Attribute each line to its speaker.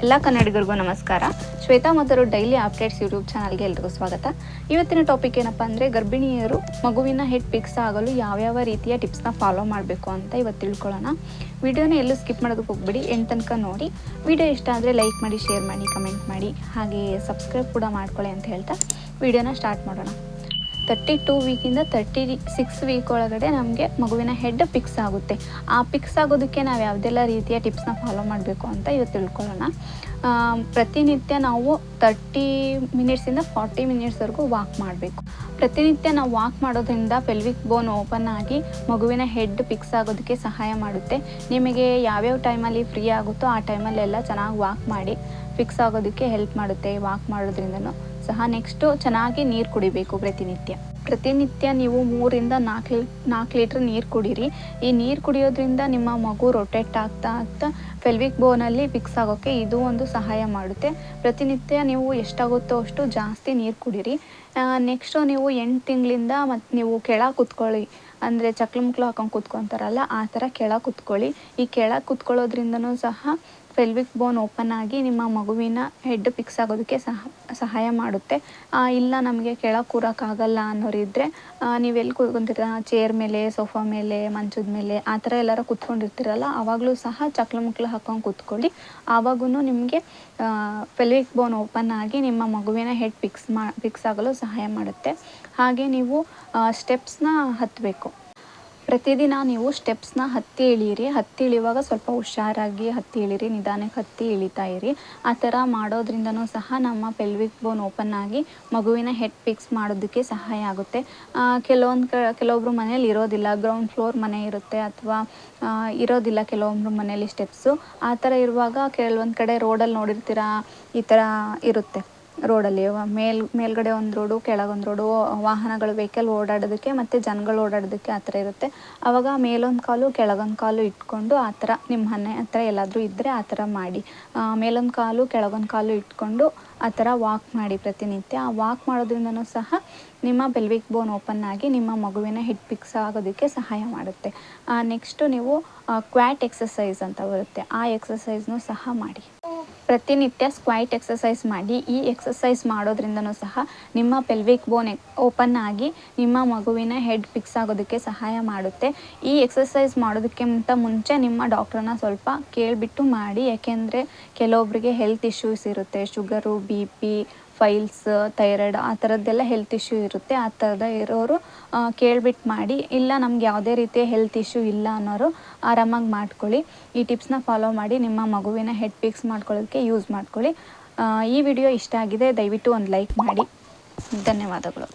Speaker 1: ಎಲ್ಲ ಕನ್ನಡಿಗರಿಗೂ ನಮಸ್ಕಾರ. Shweta mother daily updates YouTube ಚಾನಲ್ಗೆ ಎಲ್ರಿಗೂ ಸ್ವಾಗತ. ಇವತ್ತಿನ ಟಾಪಿಕ್ ಏನಪ್ಪ ಅಂದರೆ, ಗರ್ಭಿಣಿಯರು ಮಗುವಿನ ಹೆಡ್ ಫಿಕ್ಸ್ ಆಗಲು ಯಾವ್ಯಾವ ರೀತಿಯ ಟಿಪ್ಸ್ನ ಫಾಲೋ ಮಾಡಬೇಕು ಅಂತ ಇವತ್ತು ತಿಳ್ಕೊಳ್ಳೋಣ. ವಿಡಿಯೋನ ಎಲ್ಲೂ ಸ್ಕಿಪ್ ಮಾಡೋದಕ್ಕೆ ಹೋಗ್ಬಿಡಿ, ಎಂಡ್ ತನಕ ನೋಡಿ. ವಿಡಿಯೋ ಇಷ್ಟ ಆದರೆ ಲೈಕ್ ಮಾಡಿ, ಶೇರ್ ಮಾಡಿ, ಕಮೆಂಟ್ ಮಾಡಿ, ಹಾಗೆ ಸಬ್ಸ್ಕ್ರೈಬ್ ಕೂಡ ಮಾಡ್ಕೊಳ್ಳಿ ಅಂತ ಹೇಳ್ತಾ ವಿಡಿಯೋನ ಸ್ಟಾರ್ಟ್ ಮಾಡೋಣ. 32 ವೀಕಿಂದ 36 ವೀಕ್ ಒಳಗಡೆ ನಮಗೆ ಮಗುವಿನ ಹೆಡ್ ಫಿಕ್ಸ್ ಆಗುತ್ತೆ. ಆ ಫಿಕ್ಸ್ ಆಗೋದಕ್ಕೆ ನಾವು ಯಾವುದೆಲ್ಲ ರೀತಿಯ ಟಿಪ್ಸ್ನ ಫಾಲೋ ಮಾಡಬೇಕು ಅಂತ ಇವತ್ತು ತಿಳ್ಕೊಳ್ಳೋಣ. ಪ್ರತಿನಿತ್ಯ ನಾವು 30 ಮಿನಿಟ್ಸಿಂದ 40 ಮಿನಿಟ್ಸ್ವರೆಗೂ ವಾಕ್ ಮಾಡಬೇಕು. ಪ್ರತಿನಿತ್ಯ ನಾವು ವಾಕ್ ಮಾಡೋದ್ರಿಂದ ಪೆಲ್ವಿಕ್ ಬೋನ್ ಓಪನ್ ಆಗಿ ಮಗುವಿನ ಹೆಡ್ ಫಿಕ್ಸ್ ಆಗೋದಕ್ಕೆ ಸಹಾಯ ಮಾಡುತ್ತೆ. ನಿಮಗೆ ಯಾವ್ಯಾವ ಟೈಮಲ್ಲಿ ಫ್ರೀ ಆಗುತ್ತೋ ಆ ಟೈಮಲ್ಲೆಲ್ಲ ಚೆನ್ನಾಗಿ ವಾಕ್ ಮಾಡಿ ಫಿಕ್ಸ್ ಆಗೋದಕ್ಕೆ ಹೆಲ್ಪ್ ಮಾಡುತ್ತೆ ವಾಕ್ ಮಾಡೋದ್ರಿಂದನೂ ಸಹ. ನೆಕ್ಸ್ಟು ಚೆನ್ನಾಗಿ ನೀರು ಕುಡಿಬೇಕು. ಪ್ರತಿನಿತ್ಯ ನೀವು 3 ರಿಂದ 4 ಲೀಟ್ರ್ ನೀರು ಕುಡೀರಿ. ಈ ನೀರು ಕುಡಿಯೋದ್ರಿಂದ ನಿಮ್ಮ ಮಗು ರೊಟೇಟ್ ಆಗ್ತಾ ಪೆಲ್ವಿಕ್ ಬೋನಲ್ಲಿ ಫಿಕ್ಸ್ ಆಗೋಕ್ಕೆ ಇದು ಒಂದು ಸಹಾಯ ಮಾಡುತ್ತೆ. ಪ್ರತಿನಿತ್ಯ ನೀವು ಎಷ್ಟಾಗುತ್ತೋ ಅಷ್ಟು ಜಾಸ್ತಿ ನೀರು ಕುಡೀರಿ. ನೆಕ್ಸ್ಟು ನೀವು 8 ತಿಂಗಳಿಂದ ಮತ್ತು ನೀವು ಕೆಳಗೆ ಕೂತ್ಕೊಳ್ಳಿ, ಅಂದರೆ ಚಕ್ಲು ಮುಕ್ಳು ಹಾಕೊಂಡು ಕೂತ್ಕೊತಾರಲ್ಲ ಆ ಥರ ಕೆಳಗೆ ಕೂತ್ಕೊಳ್ಳಿ. ಈ ಕೆಳಗೆ ಕೂತ್ಕೊಳ್ಳೋದ್ರಿಂದನೂ ಸಹ ಪೆಲ್ವಿಕ್ ಬೋನ್ ಓಪನ್ ಆಗಿ ನಿಮ್ಮ ಮಗುವಿನ ಹೆಡ್ ಫಿಕ್ಸ್ ಆಗೋದಕ್ಕೆ ಸಹಾಯ ಮಾಡುತ್ತೆ. ಇಲ್ಲ ನಮಗೆ ಕೆಳಗೆ ಕೂರೋಕ್ಕಾಗಲ್ಲ ಅನ್ನೋರಿದ್ದರೆ ನೀವೆಲ್ಲಿ ಕೂತ್ಕೊತೀರ, ಚೇರ್ ಮೇಲೆ, ಸೋಫಾ ಮೇಲೆ, ಮಂಚದ ಮೇಲೆ ಆ ಥರ ಎಲ್ಲರೂ ಕೂತ್ಕೊಂಡಿರ್ತೀರಲ್ಲ, ಆವಾಗಲೂ ಸಹ ಚಕ್ಲು ಮುಕ್ಳು ಹಾಕೊಂಡು ಕೂತ್ಕೊಳ್ಳಿ. ಆವಾಗೂ ನಿಮಗೆ ಪೆಲ್ವಿಕ್ ಬೋನ್ ಓಪನ್ ಆಗಿ ನಿಮ್ಮ ಮಗುವಿನ ಹೆಡ್ ಫಿಕ್ಸ್ ಆಗಲು ಸಹಾಯ ಮಾಡುತ್ತೆ. ಹಾಗೆ ನೀವು ಸ್ಟೆಪ್ಸ್ನ ಹತ್ತಬೇಕು. ಪ್ರತಿದಿನ ನೀವು ಸ್ಟೆಪ್ಸ್ನ ಹತ್ತಿ ಇಳಿಯುವಾಗ ಸ್ವಲ್ಪ ಹುಷಾರಾಗಿ ಹತ್ತಿ ಇಳಿರಿ, ನಿಧಾನಕ್ಕೆ ಹತ್ತಿ ಇಳಿತಾ ಇರಿ. ಆ ಥರ ಮಾಡೋದ್ರಿಂದನೂ ಸಹ ನಮ್ಮ ಪೆಲ್ವಿಕ್ ಬೋನ್ ಓಪನ್ ಆಗಿ ಮಗುವಿನ ಹೆಡ್ ಫಿಕ್ಸ್ ಮಾಡೋದಕ್ಕೆ ಸಹಾಯ ಆಗುತ್ತೆ. ಕೆಲವೊಬ್ರು ಮನೇಲಿ ಇರೋದಿಲ್ಲ, ಗ್ರೌಂಡ್ ಫ್ಲೋರ್ ಮನೆ ಇರುತ್ತೆ ಅಥವಾ ಇರೋದಿಲ್ಲ ಕೆಲವೊಬ್ರು ಮನೇಲಿ ಸ್ಟೆಪ್ಸು. ಆ ಥರ ಇರುವಾಗ ಕೆಲವೊಂದು ಕಡೆ ರೋಡಲ್ಲಿ ನೋಡಿರ್ತೀರ, ಈ ಥರ ಇರುತ್ತೆ. ರೋಡಲ್ಲಿ ಮೇಲ್ಗಡೆ ಒಂದು ರೋಡು, ಕೆಳಗೊಂದು ರೋಡು, ವಾಹನಗಳು ವೆಹಿಕಲ್ ಓಡಾಡೋದಕ್ಕೆ ಮತ್ತು ಜನಗಳು ಓಡಾಡೋದಕ್ಕೆ ಆ ಥರ ಇರುತ್ತೆ. ಆವಾಗ ಮೇಲೊಂದು ಕಾಲು ಕೆಳಗೊಂದು ಕಾಲು ಇಟ್ಕೊಂಡು ಆ ಥರ ನಿಮ್ಮ ಮನೆ ಹತ್ರ ಎಲ್ಲಾದರೂ ಇದ್ದರೆ ಆ ಥರ ಮಾಡಿ. ಮೇಲೊಂದು ಕಾಲು ಕೆಳಗೊಂದು ಕಾಲು ಇಟ್ಕೊಂಡು ಆ ಥರ ವಾಕ್ ಮಾಡಿ ಪ್ರತಿನಿತ್ಯ. ಆ ವಾಕ್ ಮಾಡೋದ್ರಿಂದನೂ ಸಹ ನಿಮ್ಮ ಪೆಲ್ವಿಕ್ ಬೋನ್ ಓಪನ್ ಆಗಿ ನಿಮ್ಮ ಮಗುವಿನ ಹೆಡ್ ಫಿಕ್ಸ್ ಆಗೋದಕ್ಕೆ ಸಹಾಯ ಮಾಡುತ್ತೆ. ನೆಕ್ಸ್ಟು ನೀವು ಕ್ವಾಟ್ ಎಕ್ಸಸೈಸ್ ಅಂತ ಬರುತ್ತೆ, ಆ ಎಕ್ಸಸೈಸ್ನೂ ಸಹ ಮಾಡಿ. ಪ್ರತಿನಿತ್ಯ ಸ್ಕ್ವಾಟ್ ಎಕ್ಸಸೈಸ್ ಮಾಡಿ. ಈ ಎಕ್ಸಸೈಸ್ ಮಾಡೋದ್ರಿಂದನೂ ಸಹ ನಿಮ್ಮ ಪೆಲ್ವಿಕ್ ಬೋನ್ ಓಪನ್ ಆಗಿ ನಿಮ್ಮ ಮಗುವಿನ ಹೆಡ್ ಫಿಕ್ಸ್ ಆಗೋದಕ್ಕೆ ಸಹಾಯ ಮಾಡುತ್ತೆ. ಈ ಎಕ್ಸಸೈಸ್ ಮಾಡೋದಕ್ಕಿಂತ ಮುಂಚೆ ನಿಮ್ಮ ಡಾಕ್ಟ್ರನ್ನ ಸ್ವಲ್ಪ ಕೇಳಿಬಿಟ್ಟು ಮಾಡಿ. ಯಾಕೆಂದರೆ ಕೆಲವೊಬ್ಬರಿಗೆ ಹೆಲ್ತ್ ಇಶ್ಯೂಸ್ ಇರುತ್ತೆ, ಶುಗರು, BP, ಫೈಲ್ಸ್, ಥೈರಾಯ್ಡ್ ಆ ಥರದ್ದೆಲ್ಲ ಹೆಲ್ತ್ ಇಶ್ಯೂ ಇರುತ್ತೆ. ಆ ಥರದ ಇರೋರು ಕೇಳ್ಬಿಟ್ಟು ಮಾಡಿ. ಇಲ್ಲ ನಮ್ಗೆ ಯಾವುದೇ ರೀತಿಯ ಹೆಲ್ತ್ ಇಶ್ಯೂ ಇಲ್ಲ ಅನ್ನೋರು ಆರಾಮಾಗಿ ಮಾಡ್ಕೊಳ್ಳಿ. ಈ ಟಿಪ್ಸ್ನ ಫಾಲೋ ಮಾಡಿ ನಿಮ್ಮ ಮಗುವಿನ ಹೆಡ್ ಫಿಕ್ಸ್ ಮಾಡ್ಕೊಳ್ಳೋದಕ್ಕೆ ಯೂಸ್ ಮಾಡ್ಕೊಳ್ಳಿ. ಈ ವಿಡಿಯೋ ಇಷ್ಟ ಆಗಿದೆ, ದಯವಿಟ್ಟು ಒಂದು ಲೈಕ್ ಮಾಡಿ. ಧನ್ಯವಾದಗಳು.